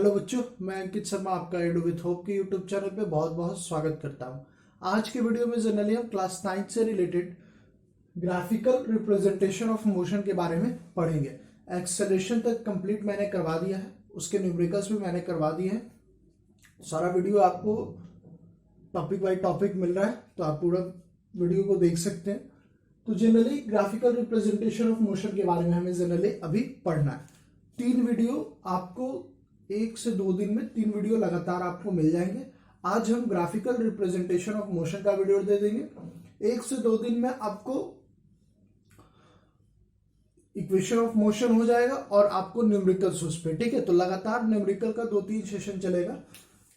Hello बच्चों, मैं अंकित शर्मा आपका एडू विथ होप के यूट्यूब चैनल पे बहुत बहुत स्वागत करता हूँ। आज के वीडियो में जनरली हम क्लास 9 से related graphical representation of motion के बारे में पढ़ेंगे। एक्सेलरेशन तक कंप्लीट मैंने करवा दिया है, उसके न्यूमेरिकल्स भी मैंने करवा दिए हैं। सारा वीडियो आपको टॉपिक बाई टॉपिक मिल रहा है, तो आप पूरा वीडियो को देख सकते हैं। तो generally graphical representation of motion के बारे में हमें जनरली अभी पढ़ना है। 3 वीडियो आपको 1 से 2 दिन में 3 वीडियो लगातार आपको मिल जाएंगे। आज हम ग्राफिकल रिप्रेजेंटेशन ऑफ मोशन का वीडियो दे देंगे। 1 से 2 दिन में आपको इक्वेशन ऑफ मोशन हो जाएगा और आपको न्यूमेरिकल्स उस पे, ठीक है। तो लगातार न्यूमेरिकल का 2-3 सेशन चलेगा,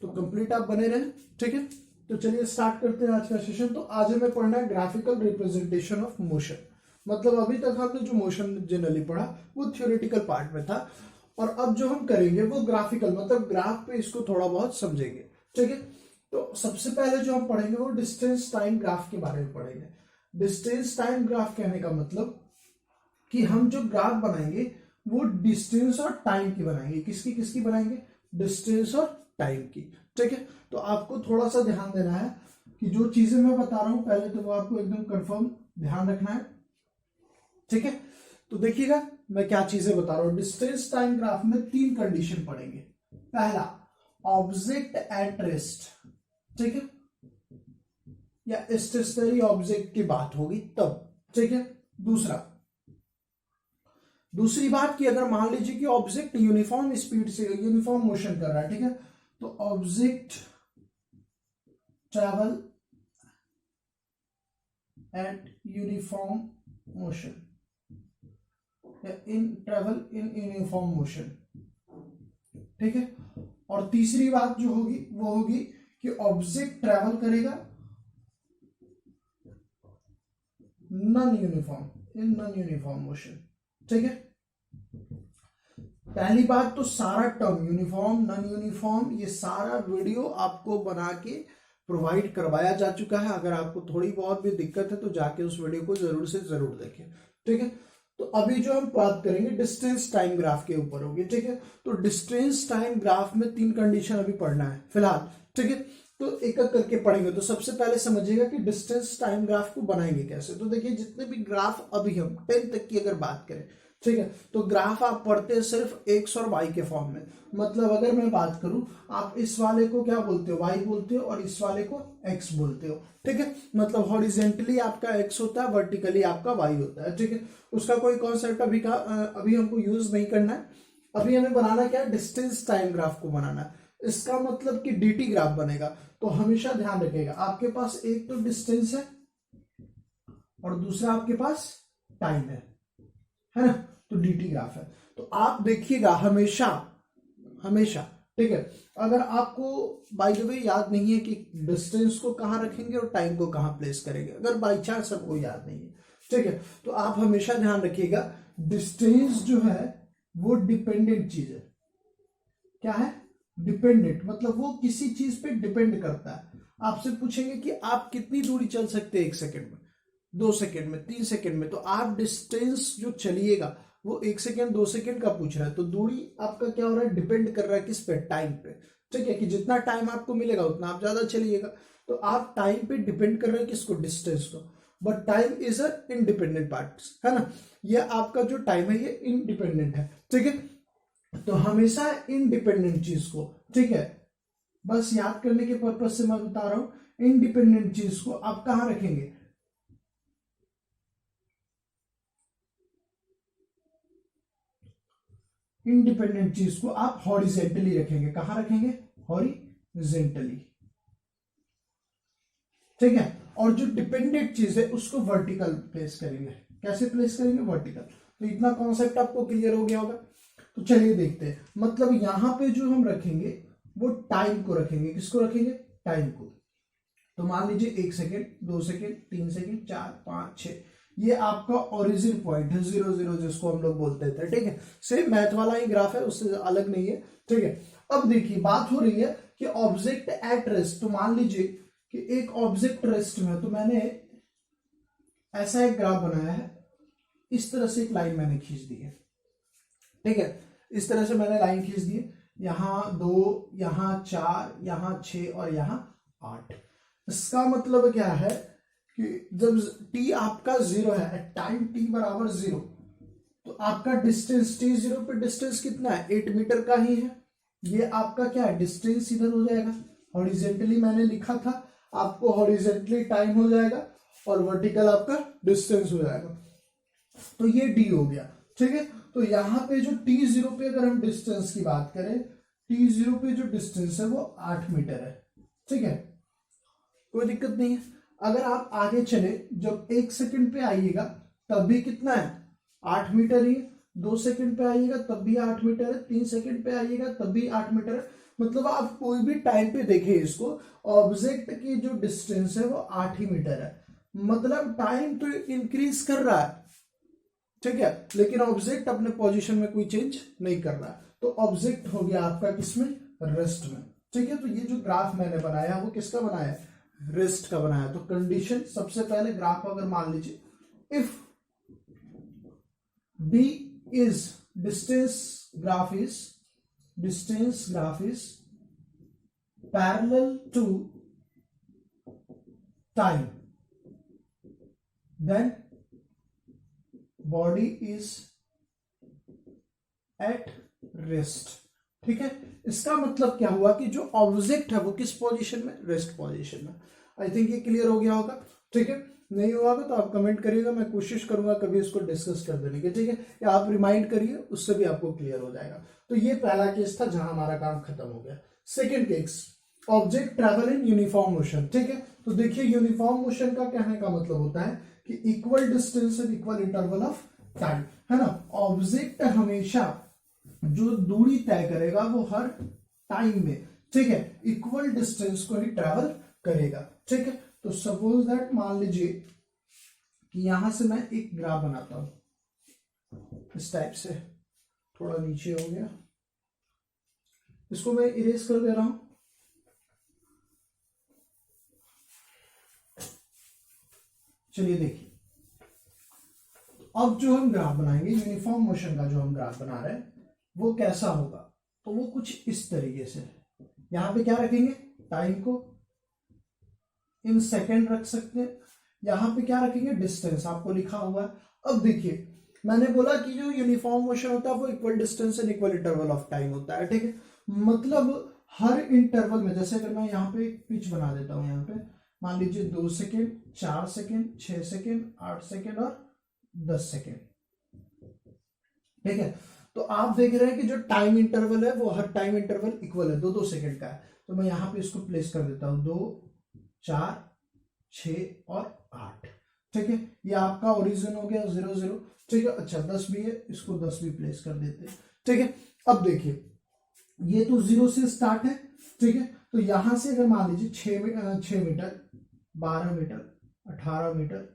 तो कंप्लीट आप बने रहें, ठीक है। तो चलिए स्टार्ट करते हैं आज का सेशन। तो आज हमें पढ़ना है ग्राफिकल रिप्रेजेंटेशन ऑफ मोशन। मतलब अभी तक हमने जो मोशन जनरली पढ़ा वो थ्योरेटिकल पार्ट में था, और अब जो हम करेंगे वो ग्राफिकल, मतलब ग्राफ पे इसको थोड़ा बहुत समझेंगे, ठीक है। तो सबसे पहले जो हम पढ़ेंगे वो डिस्टेंस टाइम ग्राफ के बारे में पढ़ेंगे। डिस्टेंस टाइम ग्राफ कहने का मतलब कि हम जो ग्राफ बनाएंगे वो डिस्टेंस और टाइम की बनाएंगे। किसकी किसकी बनाएंगे? डिस्टेंस और टाइम की, ठीक है। तो आपको थोड़ा सा ध्यान देना है कि जो चीजें मैं बता रहा हूं पहले तो वो आपको एकदम कंफर्म ध्यान रखना है, ठीक है। तो देखिएगा मैं क्या चीजें बता रहा हूं। डिस्टेंस टाइम ग्राफ में 3 कंडीशन पढ़ेंगे। पहला, ऑब्जेक्ट एट रेस्ट, ठीक है, या स्टेशनरी ऑब्जेक्ट की बात होगी तब, ठीक है। दूसरी बात कि अगर मान लीजिए कि ऑब्जेक्ट यूनिफॉर्म स्पीड से यूनिफॉर्म मोशन कर रहा है, ठीक है, तो object travel at uniform motion, in travel in uniform motion, ठीक है। और तीसरी बात जो होगी वो होगी कि ऑब्जेक्ट ट्रैवल करेगा non uniform in non uniform motion, ठीक है। पहली बात तो सारा टर्म यूनिफॉर्म नॉन यूनिफॉर्म ये सारा वीडियो आपको बना के प्रोवाइड करवाया जा चुका है। अगर आपको थोड़ी बहुत भी दिक्कत है तो जाके उस वीडियो को जरूर से जरूर देखें, ठीक है। तो अभी जो हम बात करेंगे डिस्टेंस टाइम ग्राफ के ऊपर होगी, ठीक है। तो डिस्टेंस टाइम ग्राफ में 3 कंडीशन अभी पढ़ना है फिलहाल, ठीक है। तो एक एक करके पढ़ेंगे। तो सबसे पहले समझिएगा कि डिस्टेंस टाइम ग्राफ को बनाएंगे कैसे। तो देखिए जितने भी ग्राफ अभी हम 10 तक की अगर बात करें, ठीक है, तो ग्राफ आप पढ़ते हैं सिर्फ एक्स और वाई के फॉर्म में। मतलब अगर मैं बात करूं, आप इस वाले को क्या बोलते हो? वाई बोलते हो, और इस वाले को एक्स बोलते हो, ठीक है। मतलब हॉरिजेंटली आपका एक्स होता है, वर्टिकली आपका वाई होता है, ठीक है। उसका कोई कॉन्सेप्ट अभी हमको यूज नहीं करना है। अभी हमें बनाना क्या है? डिस्टेंस टाइम ग्राफ को बनाना है। इसका मतलब कि डीटी ग्राफ बनेगा। तो हमेशा ध्यान रखिएगा, आपके पास एक तो डिस्टेंस है और दूसरा आपके पास टाइम है ना। तो डीटी ग्राफ है। तो आप देखिएगा हमेशा हमेशा, ठीक है। अगर आपको बाय द वे याद नहीं है कि डिस्टेंस को कहां रखेंगे और टाइम को कहां प्लेस करेंगे, अगर बाई चांस सबको याद नहीं है, ठीक है, तो आप हमेशा ध्यान रखिएगा डिस्टेंस जो है वो डिपेंडेंट चीज है। क्या है? डिपेंडेंट, मतलब वो किसी चीज पे डिपेंड करता है। आपसे पूछेंगे कि आप कितनी दूरी चल सकते हैं 1 सेकेंड में, 2 सेकेंड में, 3 सेकेंड में, तो आप डिस्टेंस जो चलिएगा वो 1 सेकेंड 2 सेकेंड का पूछ रहा है। तो दूरी आपका क्या हो रहा है? डिपेंड कर रहा है किस पे? टाइम पे, ठीक है। कि जितना टाइम आपको मिलेगा उतना आप ज्यादा चलिएगा। तो आप टाइम पे डिपेंड कर रहे हैं किसको? डिस्टेंस को। But time is a independent part, है ना। ये आपका जो टाइम है ये इंडिपेंडेंट है, ठीक है। तो हमेशा इंडिपेंडेंट चीज को, ठीक है, बस याद करने के पर्पज से मैं बता रहा हूं, इंडिपेंडेंट चीज को आप कहां रखेंगे? इंडिपेंडेंट चीज को आप हॉरिजेंटली रखेंगे। कहां रखेंगे? हॉरिजेंटली, ठीक है। और जो डिपेंडेंट चीज है उसको वर्टिकल प्लेस करेंगे। कैसे प्लेस करेंगे? वर्टिकल। तो इतना कॉन्सेप्ट आपको क्लियर हो गया होगा। तो चलिए देखते हैं। मतलब यहां पे जो हम रखेंगे वो टाइम को रखेंगे। किसको रखेंगे? टाइम को। तो मान लीजिए 1 सेकेंड, 2 सेकेंड, 3 सेकेंड, 4, 5, 6, ये आपका ओरिजिन पॉइंट है, 0 0 जिसको हम लोग बोलते थे, ठीक है। सेम मैथ वाला ही ग्राफ है, उससे अलग नहीं है, ठीक है। अब देखिए बात हो रही है कि ऑब्जेक्ट एट रेस्ट। तो मान लीजिए कि एक ऑब्जेक्ट रेस्ट में, तो मैंने ऐसा एक ग्राफ बनाया है, इस तरह से एक लाइन मैंने खींच दी है, ठीक है। इस तरह से मैंने लाइन खींच दी है। यहाँ 2, यहाँ 4, यहाँ 6 और यहाँ 8। इसका मतलब क्या है कि जब t आपका 0 है, एट टाइम t बराबर 0, तो आपका डिस्टेंस t0 पे डिस्टेंस कितना है, 8 मीटर का ही है। ये आपका क्या है, डिस्टेंस इधर हो जाएगा, हॉरिजेंटली मैंने लिखा था आपको, हॉरिजेंटली टाइम हो जाएगा और वर्टिकल आपका डिस्टेंस हो जाएगा। तो ये d हो गया, ठीक है। तो यहाँ पे जो t0 पे अगर हम डिस्टेंस की बात करें, t0 पे जो डिस्टेंस है वो 8 मीटर है, ठीक है, कोई दिक्कत नहीं है। अगर आप आगे चले, जब 1 सेकंड पे आइएगा तब भी कितना है, 8 मीटर ही है। 2 सेकंड पे आइएगा तब भी 8 मीटर है। 3 सेकंड पे आइएगा तब भी 8 मीटर है। मतलब आप कोई भी टाइम पे देखें इसको, ऑब्जेक्ट की जो डिस्टेंस है वो 8 ही मीटर है। मतलब टाइम तो इंक्रीज कर रहा है, ठीक है, लेकिन ऑब्जेक्ट अपने पोजीशन में कोई चेंज नहीं कर रहा है। तो ऑब्जेक्ट हो गया आपका किसमें, रेस्ट में, ठीक है। तो ये जो ग्राफ मैंने बनाया वो किसका बनाया है, रेस्ट का बनाया। तो कंडीशन सबसे पहले ग्राफ अगर मान लीजिए, if b is distance graph is parallel to time, then body is at rest, ठीक है। इसका मतलब क्या हुआ कि जो ऑब्जेक्ट है वो किस पोजीशन में, रेस्ट पोजीशन में। आई थिंक ये क्लियर हो गया होगा, ठीक है। नहीं हुआ होगा तो आप कमेंट करिएगा, मैं कोशिश करूंगा कभी इसको डिस्कस कर देने की, ठीक है, या आप रिमाइंड करिए, उससे भी आपको क्लियर हो जाएगा। तो ये पहला केस था जहां हमारा काम खत्म हो गया। Second case, object travel in uniform motion, ठीक है। तो देखिए यूनिफॉर्म मोशन का कहने का मतलब होता है कि equal distance and equal interval of time, है ना। ऑब्जेक्ट हमेशा जो दूरी तय करेगा वो हर टाइम में, ठीक है, इक्वल डिस्टेंस को ही ट्रैवल करेगा, ठीक है। तो सपोज दैट, मान लीजिए कि यहां से मैं एक ग्राफ बनाता हूं इस टाइप से, थोड़ा नीचे हो गया, इसको मैं इरेज कर दे रहा हूं। चलिए देखिए, अब जो हम ग्राफ बनाएंगे यूनिफॉर्म मोशन का, जो हम ग्राफ बना रहे हैं वो कैसा होगा, तो वो कुछ इस तरीके से। यहां पे क्या रखेंगे, टाइम को इन सेकंड रख सकते हैं, यहां पे क्या रखेंगे, डिस्टेंस आपको लिखा हुआ है। अब देखिए मैंने बोला कि जो यूनिफॉर्म मोशन होता है वो equal distance and equal interval of time होता है, ठीक है। मतलब हर इंटरवल में, जैसे अगर मैं यहाँ पे एक पिच बना देता हूँ, यहाँ पे मान लीजिए 2 सेकेंड, 4 सेकेंड, 6 सेकेंड, 8 सेकेंड और 10 सेकेंड, ठीक है। तो आप देख रहे हैं कि जो टाइम इंटरवल है वो हर टाइम इंटरवल इक्वल है, 2-2 सेकेंड का है। तो मैं यहाँ पे इसको प्लेस कर देता हूँ, 2, 4, 6 और 8, ठीक है। ये आपका ओरिजिन हो गया 0, 0, ठीक है। अच्छा 10 भी है, इसको 10 भी प्लेस कर देते हैं, ठीक है। अब देखिए ये तो 0 से स्टार्ट है, ठीक है। तो यहां से अगर मान लीजिए 6 मीटर, 12 मीटर, 18 मीटर,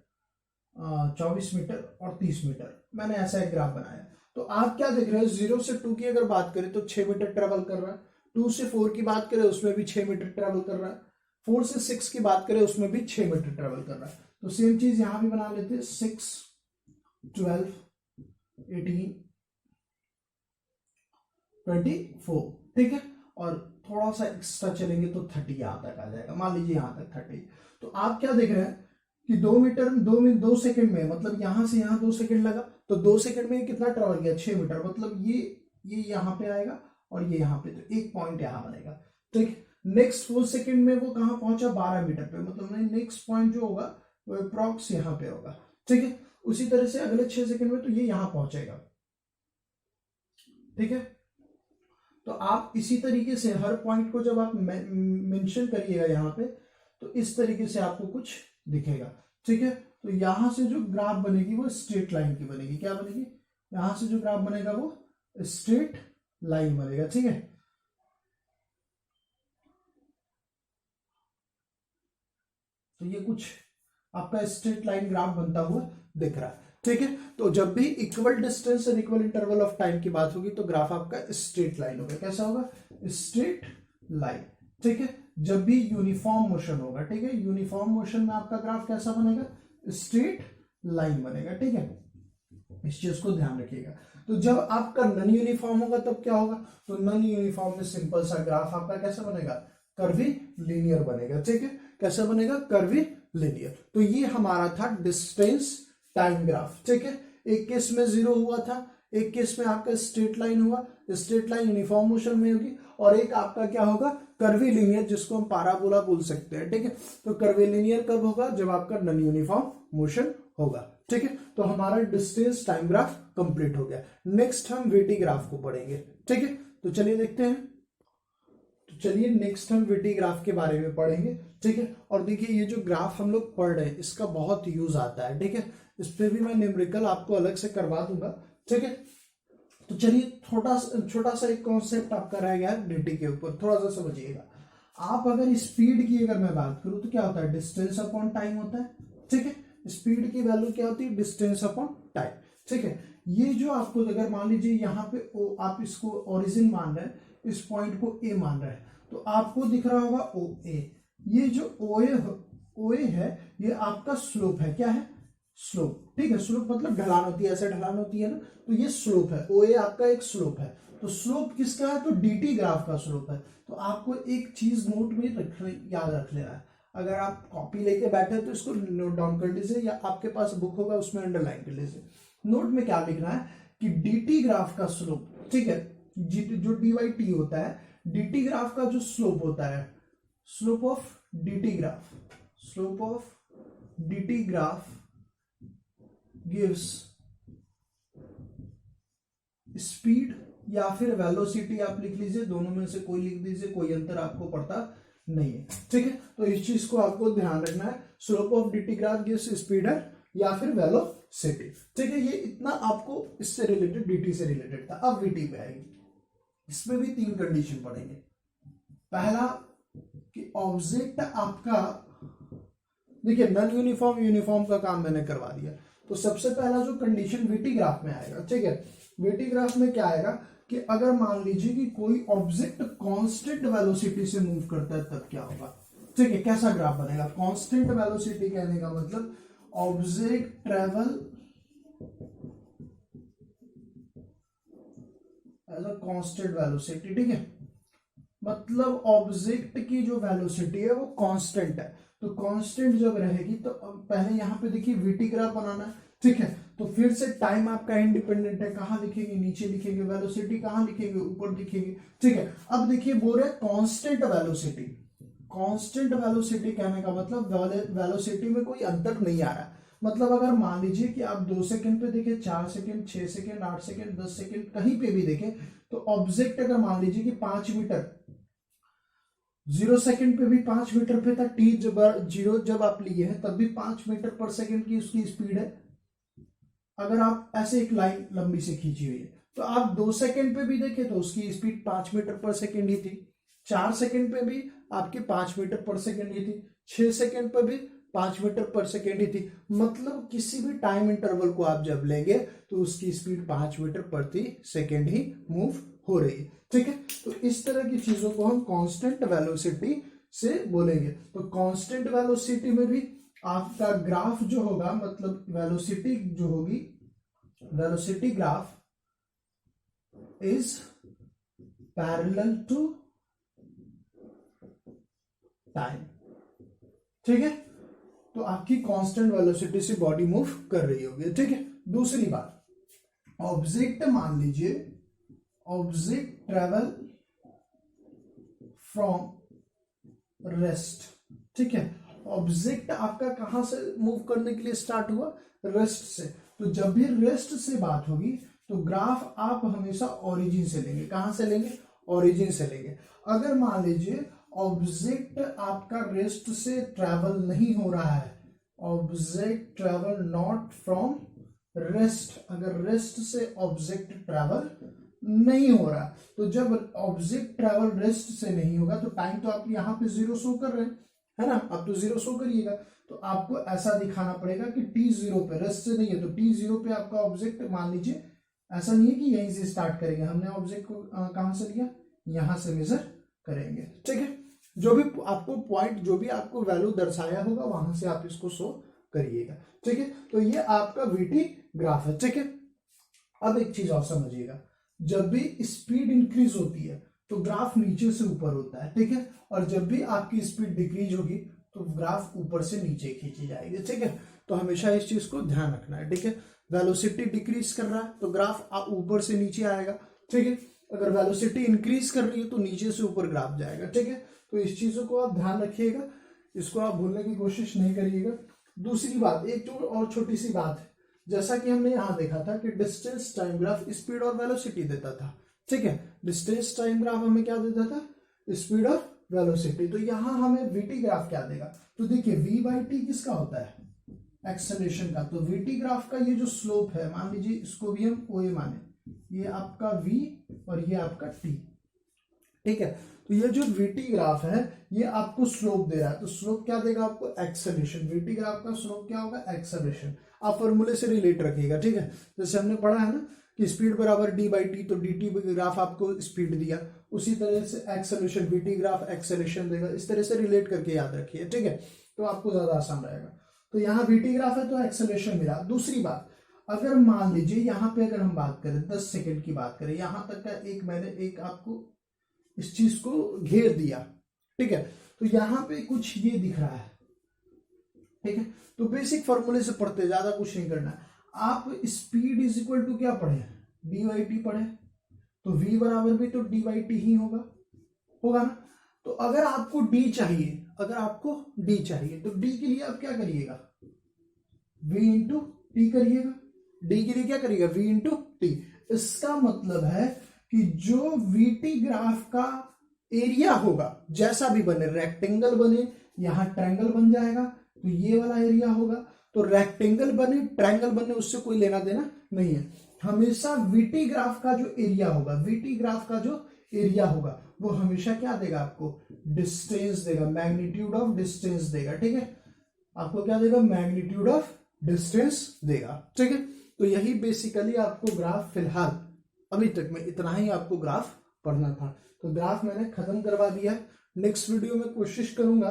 24 मीटर और 30 मीटर, मैंने ऐसा एक ग्राफ बनाया। तो आप क्या देख रहे हैं, 0 से 2 की अगर बात करें तो 6 मीटर ट्रेवल कर रहा है, 2 से 4 की बात करें उसमें भी 6 मीटर ट्रेवल कर रहा है, 4 से 6 की बात करें उसमें भी 6 मीटर ट्रेवल कर रहा है। तो सेम चीज यहां भी बना लेते हैं, 6, 12, 18, 24, ठीक है। और थोड़ा सा एक्स्ट्रा चलेंगे तो 30 यहां तक आ जाएगा, मान लीजिए यहां तक 30। तो आप क्या देख रहे हैं कि 2 मीटर 2 सेकंड में, मतलब यहां से यहां 2 सेकंड लगा, तो 2 सेकंड में कितना ट्रेवल किया, 6 मीटर। मतलब ये यहां पे आएगा और ये यहां पे, तो एक पॉइंट यहां बनेगा, ठीक। नेक्स्ट 4 सेकंड में वो कहां पहुंचा, 12 मीटर पे, मतलब नेक्स्ट पॉइंट जो होगा वो अप्रॉक्स यहां पे होगा, ठीक है। उसी तरह से अगले 6 सेकंड में तो ये यहां पहुंचेगा, ठीक है। तो आप इसी तरीके से हर पॉइंट को जब आप मेंशन करिएगा यहाँ पे, तो इस तरीके से आपको कुछ दिखेगा, ठीक है। तो यहां से जो ग्राफ बनेगी वो स्ट्रेट लाइन की बनेगी, क्या बनेगी, यहां से जो ग्राफ बनेगा वो स्ट्रेट लाइन बनेगा, ठीक है। तो ये कुछ आपका स्ट्रेट लाइन ग्राफ बनता हुआ दिख रहा है, ठीक है। तो जब भी equal distance and equal interval of time की बात होगी तो ग्राफ आपका स्ट्रेट लाइन होगा, कैसा होगा, स्ट्रेट लाइन, ठीक है। जब भी यूनिफॉर्म मोशन होगा, ठीक है, यूनिफॉर्म मोशन में आपका ग्राफ कैसा बनेगा, स्ट्रेट लाइन बनेगा, ठीक है। इस चीज को ध्यान रखिएगा। तो जब आपका नॉन यूनिफॉर्म होगा तब क्या होगा, तो नॉन यूनिफॉर्म में सिंपल सा ग्राफ आपका कैसा बनेगा, कर्वी लीनियर बनेगा। ठीक है, कैसा बनेगा, कर्वी लीनियर। तो ये हमारा था डिस्टेंस टाइम ग्राफ। ठीक है, एक केस में 0 हुआ था, एक केस में आपका स्ट्रेट लाइन हुआ, स्ट्रेट लाइन यूनिफॉर्म मोशन में होगी, और एक आपका क्या होगा, कर्वी लीनियर, जिसको हम पाराबोला बोल सकते हैं। ठीक है, तो कर्वी लीनियर कब होगा, जब आपका नॉन यूनिफॉर्म मोशन होगा। ठीक है, तो हमारा डिस्टेंस टाइम ग्राफ कंप्लीट हो गया। नेक्स्ट हम वीटी ग्राफ को पढ़ेंगे। ठीक है, तो चलिए देखते हैं। तो चलिए नेक्स्ट हम वीटी ग्राफ के बारे में पढ़ेंगे। ठीक है, और देखिए ये जो ग्राफ हम लोग पढ़ रहे हैं इसका बहुत यूज आता है। ठीक है, इस पे भी मैं न्यूमेरिकल आपको अलग से करवा दूंगा। ठीक है, तो चलिए छोटा सा एक कॉन्सेप्ट आपका रह गया है डीटी के ऊपर, थोड़ा सा समझिएगा। आप अगर स्पीड की अगर मैं बात करूं तो क्या होता है, डिस्टेंस अपॉन टाइम होता है। ठीक है, स्पीड की वैल्यू क्या होती है, डिस्टेंस अपॉन टाइम। ठीक है, ये जो आपको अगर मान लीजिए यहाँ पे आप इसको ओरिजिन मान रहे हैं, इस पॉइंट को ए मान रहे हैं, तो आपको दिख रहा होगा ओ ए। ये जो ओ ए है ये आपका स्लोप है। क्या है, स्लोप। ठीक है, स्लोप मतलब ढलान होती है, ऐसे ढलान होती है ना, तो ये स्लोप है, ओ ए आपका एक स्लोप है। तो स्लोप किसका है, तो डीटी ग्राफ का स्लोप है। तो आपको एक चीज नोट में याद रख लेना है, अगर आप कॉपी लेके बैठे तो इसको नोट डाउन कर लीजिए, या आपके पास बुक होगा उसमें अंडरलाइन कर लीजिए। नोट में क्या लिखना है कि डीटी ग्राफ का स्लोप, ठीक है, जो डी बाई टी होता है, डीटी ग्राफ का जो स्लोप होता है, slope of DT graph, slope of DT graph gives speed या फिर वेलोसिटी, आप लिख लीजिए, दोनों में से कोई लिख दीजिए, कोई अंतर आपको पड़ता नहीं है। ठीक है, तो इस चीज को आपको ध्यान रखना है, slope of DT graph gives speed है या फिर वेलोसिटी। ठीक है, ये इतना आपको इससे रिलेटेड, डीटी से रिलेटेड था। अब वीटी पे आएगी, इसमें भी 3 कंडीशन पड़ेंगे। पहला कि ऑब्जेक्ट आपका, देखिए नॉन यूनिफॉर्म यूनिफॉर्म का काम मैंने करवा दिया, तो सबसे पहला जो कंडीशन वीटी ग्राफ में आएगा। ठीक है, वीटी ग्राफ में क्या आएगा कि अगर मान लीजिए कि कोई ऑब्जेक्ट कांस्टेंट वेलोसिटी से मूव करता है तब क्या होगा। ठीक है, कैसा ग्राफ बनेगा, कांस्टेंट वेलोसिटी कहने का मतलब object travel as a constant velocity. ठीक है, मतलब ऑब्जेक्ट की जो वेलोसिटी है वो कांस्टेंट है। तो कांस्टेंट जब रहेगी तो पहले यहां पे देखिए वीटी ग्राफ बनाना है। ठीक है, तो फिर से टाइम आपका इंडिपेंडेंट है, कहां लिखेंगे, नीचे लिखेंगे, वेलोसिटी कहां लिखेंगे, ऊपर लिखेंगे। ठीक है, अब देखिए बोल रहे कांस्टेंट वेलोसिटी। कांस्टेंट वेलोसिटी कहने का मतलब वेलोसिटी में कोई अंतर नहीं आ रहा। मतलब अगर मान लीजिए कि आप 2 सेकंड पे देखें, 4 सेकंड, 6 सेकंड, 8 सेकंड, 10 सेकंड, कहीं पे भी देखें, तो ऑब्जेक्ट अगर मान लीजिए कि 5 मीटर, 0 सेकंड पे भी 5 मीटर पे था, टी जब 0 जब आप लिए हैं तब भी 5 मीटर पर सेकंड की उसकी स्पीड है। अगर आप ऐसे एक लाइन लंबी से खींची हुई है, तो आप 2 सेकंड पे भी देखें तो उसकी स्पीड 5 मीटर पर सेकंड ही थी, 4 सेकंड पे भी आपकी 5 मीटर पर सेकंड ही थी, 6 सेकंड पे भी 5 मीटर पर सेकेंड ही थी। मतलब किसी भी टाइम इंटरवल को आप जब लेंगे तो उसकी स्पीड 5 मीटर प्रति सेकेंड ही मूव हो रही है। ठीक है, तो इस तरह की चीजों को हम कांस्टेंट वेलोसिटी से बोलेंगे। तो कांस्टेंट वेलोसिटी में भी आपका ग्राफ जो होगा, मतलब वेलोसिटी जो होगी, velocity graph is parallel to time. ठीक है, तो आपकी कांस्टेंट वेलोसिटी से बॉडी मूव कर रही होगी। ठीक है, दूसरी बात, ऑब्जेक्ट मान लीजिए, ऑब्जेक्ट ट्रेवल फ्रॉम रेस्ट। ठीक है, ऑब्जेक्ट आपका कहां से मूव करने के लिए स्टार्ट हुआ, रेस्ट से। तो जब भी रेस्ट से बात होगी तो ग्राफ आप हमेशा ओरिजिन से लेंगे। कहां से लेंगे, ओरिजिन से लेंगे। अगर मान लीजिए ऑब्जेक्ट आपका रेस्ट से ट्रैवल नहीं हो रहा है, object travel not from rest, अगर रेस्ट से ऑब्जेक्ट ट्रैवल नहीं हो रहा, तो जब ऑब्जेक्ट ट्रैवल रेस्ट से नहीं होगा तो टाइम तो आप यहाँ पे 0 शो कर रहे हैं, है ना, आप तो 0 शो करिएगा, तो आपको ऐसा दिखाना पड़ेगा कि t0 पे, रेस्ट से नहीं है तो t0 पे आपका ऑब्जेक्ट, मान लीजिए ऐसा नहीं है कि यहीं से स्टार्ट करेंगे, हमने ऑब्जेक्ट को कहां से लिया, यहां से मेजर करेंगे। ठीक है, जो भी आपको पॉइंट, जो भी आपको वैल्यू दर्शाया होगा वहां से आप इसको शो करिएगा। ठीक है, तो ये आपका वीटी ग्राफ है। ठीक है, अब एक चीज और समझिएगा, जब भी स्पीड इंक्रीज होती है तो ग्राफ नीचे से ऊपर होता है, ठीक है, और जब भी आपकी स्पीड डिक्रीज होगी तो ग्राफ ऊपर से नीचे खींची जाएगी, ठीक है। तो हमेशा इस चीज को ध्यान रखना है, ठीक है। वेलोसिटी डिक्रीज कर रहा है तो ग्राफ ऊपर से नीचे आएगा, ठीक है। अगर वेलोसिटी इंक्रीज कर रही है तो नीचे से ऊपर ग्राफ जाएगा, ठीक है। तो इस चीजों को आप ध्यान रखिएगा, इसको आप भूलने की कोशिश नहीं करिएगा। दूसरी बात, एक जो और छोटी सी बात है, जैसा कि हमने यहाँ देखा था कि डिस्टेंस टाइम ग्राफ स्पीड और वेलोसिटी देता था, ठीक है। डिस्टेंस टाइम ग्राफ हमें क्या देता था, स्पीड और वेलोसिटी। तो यहाँ हमें वीटी ग्राफ क्या देगा, तो देखिए v बाई टी किसका होता है, एक्सेलरेशन का। तो वीटी ग्राफ का ये जो स्लोप है, मान लीजिए इसको भी हम ओ ए माने, ये आपका v और ये आपका t, ठीक है। तो ये जो वीटी ग्राफ है ये आपको स्लोप दे रहा है, तो स्लोप क्या देगा आपको, एक्सेलरेशन। वीटी ग्राफ का स्लोप क्या होगा, एक्सेलरेशन। आप फॉर्मूले से रिलेट रखिएगा, ठीक है। जैसे हमने पढ़ा है ना कि स्पीड बराबर डी बाई टी, तो डी टी ग्राफ आपको स्पीड दिया, उसी तरह से एक्सेलरेशन, वीटी ग्राफ एक्सेलरेशन देगा। इस तरह से रिलेट करके याद रखिए, ठीक है, तो आपको ज्यादा आसान रहेगा। तो यहाँ वीटी ग्राफ है तो एक्सेलरेशन मिला। दूसरी बात, अगर मान लीजिए यहाँ पे अगर हम बात करें 10 सेकंड की बात करें, यहां तक का मैंने एक आपको इस चीज को घेर दिया, ठीक है। तो यहाँ पे कुछ ये दिख रहा है, ठीक है। तो बेसिक फॉर्मूले से पढ़ते, ज्यादा कुछ नहीं करना है। आप स्पीड इज इक्वल टू क्या पढ़े, डी वाई टी पढ़े, तो v बराबर भी तो डी वाई टी ही होगा ना। तो अगर आपको d चाहिए, अगर आपको d चाहिए तो d के लिए आप क्या करिएगा, v इंटू टी करिएगा। d के लिए क्या करिएगा, v इंटू टी। इसका मतलब है कि जो वीटी ग्राफ का एरिया होगा, जैसा भी बने, रेक्टेंगल बने, यहां ट्रायंगल बन जाएगा तो ये वाला एरिया होगा। तो रेक्टेंगल बने, ट्रायंगल बने, उससे कोई लेना देना नहीं है। हमेशा वीटी ग्राफ का जो एरिया होगा, वीटी ग्राफ का जो एरिया होगा वो हमेशा क्या देगा आपको, डिस्टेंस देगा, मैग्नीट्यूड ऑफ डिस्टेंस देगा, ठीक है। आपको क्या देगा, मैग्नीट्यूड ऑफ डिस्टेंस देगा, ठीक है। तो यही बेसिकली आपको ग्राफ, फिलहाल अभी तक में इतना ही आपको ग्राफ पढ़ना था। तो ग्राफ मैंने खत्म करवा दिया है। नेक्स्ट वीडियो में कोशिश करूंगा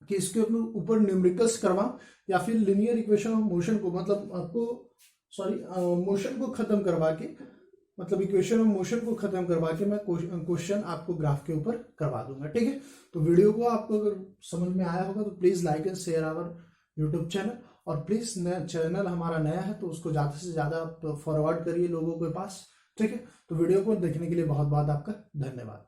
कि इसके ऊपर न्यूमेरिकल्स करवाऊं या फिर लिनियर इक्वेशन ऑफ मोशन को, मतलब आपको मोशन को खत्म करवा के, मतलब इक्वेशन ऑफ मोशन को खत्म करवा के मैं क्वेश्चन आपको ग्राफ के ऊपर करवा दूंगा, ठीक है। तो वीडियो को आपको अगर समझ में आया होगा तो please like and share our YouTube channel, और प्लीज चैनल हमारा नया है तो उसको ज्यादा से ज्यादा फॉरवर्ड करिए लोगों के पास, ठीक है। तो वीडियो को देखने के लिए बहुत बहुत आपका धन्यवाद।